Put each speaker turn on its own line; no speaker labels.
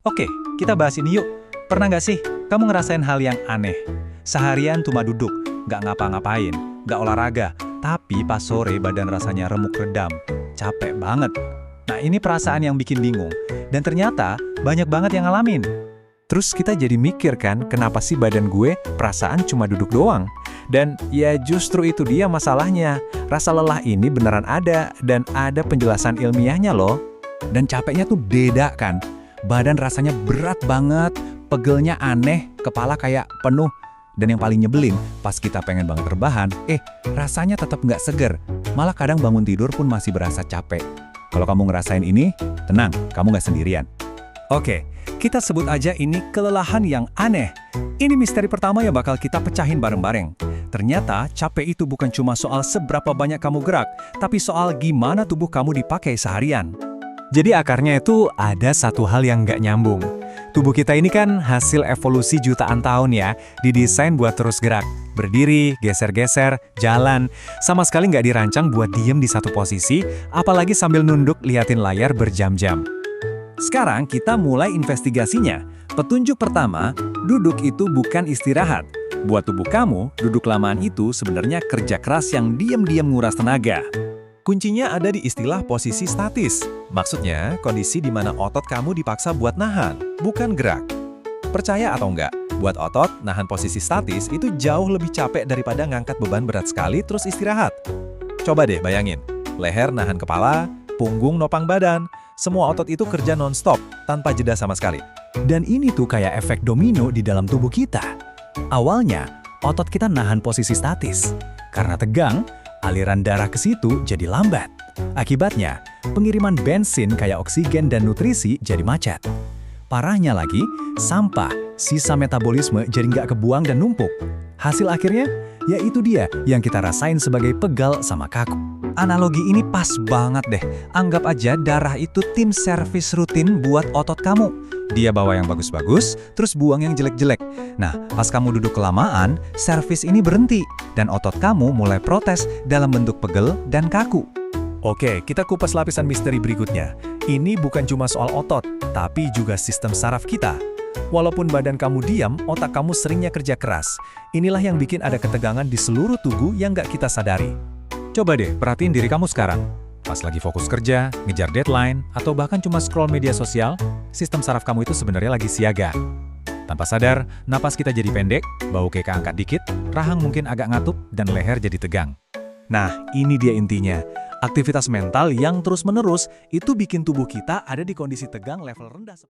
Oke, kita bahas ini yuk. Pernah nggak sih kamu ngerasain hal yang aneh? Seharian cuma duduk, nggak ngapa-ngapain, nggak olahraga, tapi pas sore badan rasanya remuk redam, capek banget. Nah, ini perasaan yang bikin bingung, dan ternyata banyak banget yang ngalamin.
Terus kita jadi mikir kan, kenapa sih badan gue perasaan cuma duduk doang? Dan ya justru itu dia masalahnya. Rasa lelah ini beneran ada, dan ada penjelasan ilmiahnya loh.
Dan capeknya tuh beda kan. Badan rasanya berat banget, pegelnya aneh, kepala kayak penuh. Dan yang paling nyebelin, pas kita pengen banget rebahan, rasanya tetap nggak seger. Malah kadang bangun tidur pun masih berasa capek. Kalau kamu ngerasain ini, tenang, kamu nggak sendirian. Oke, kita sebut aja ini kelelahan yang aneh. Ini misteri pertama yang bakal kita pecahin bareng-bareng. Ternyata capek itu bukan cuma soal seberapa banyak kamu gerak, tapi soal gimana tubuh kamu dipakai seharian.
Jadi akarnya itu ada satu hal yang nggak nyambung. Tubuh kita ini kan hasil evolusi jutaan tahun ya, didesain buat terus gerak. Berdiri, geser-geser, jalan, sama sekali nggak dirancang buat diem di satu posisi, apalagi sambil nunduk liatin layar berjam-jam.
Sekarang kita mulai investigasinya. Petunjuk pertama, duduk itu bukan istirahat. Buat tubuh kamu, duduk lamaan itu sebenarnya kerja keras yang diam-diam nguras tenaga.
Kuncinya ada di istilah posisi statis. Maksudnya, kondisi di mana otot kamu dipaksa buat nahan, bukan gerak. Percaya atau enggak, buat otot, nahan posisi statis itu jauh lebih capek daripada ngangkat beban berat sekali terus istirahat. Coba deh bayangin, leher nahan kepala, punggung nopang badan, semua otot itu kerja non-stop, tanpa jeda sama sekali.
Dan ini tuh kayak efek domino di dalam tubuh kita. Awalnya, otot kita nahan posisi statis. Karena tegang, aliran darah ke situ jadi lambat. Akibatnya, pengiriman bensin kayak oksigen dan nutrisi jadi macet. Parahnya lagi, sampah, sisa metabolisme jadi nggak kebuang dan numpuk. Hasil akhirnya, yaitu dia yang kita rasain sebagai pegal sama kaku. Analogi ini pas banget deh. Anggap aja darah itu tim servis rutin buat otot kamu. Dia bawa yang bagus-bagus, terus buang yang jelek-jelek. Nah, pas kamu duduk kelamaan, servis ini berhenti. Dan otot kamu mulai protes dalam bentuk pegel dan kaku.
Oke, kita kupas lapisan misteri berikutnya. Ini bukan cuma soal otot, tapi juga sistem saraf kita. Walaupun badan kamu diam, otak kamu seringnya kerja keras. Inilah yang bikin ada ketegangan di seluruh tubuh yang nggak kita sadari.
Coba deh, perhatiin diri kamu sekarang. Pas lagi fokus kerja, ngejar deadline, atau bahkan cuma scroll media sosial, sistem saraf kamu itu sebenarnya lagi siaga. Tanpa sadar, napas kita jadi pendek, bau keka angkat dikit, rahang mungkin agak ngatup, dan leher jadi tegang. Nah, ini dia intinya. Aktivitas mental yang terus-menerus itu bikin tubuh kita ada di kondisi tegang level rendah.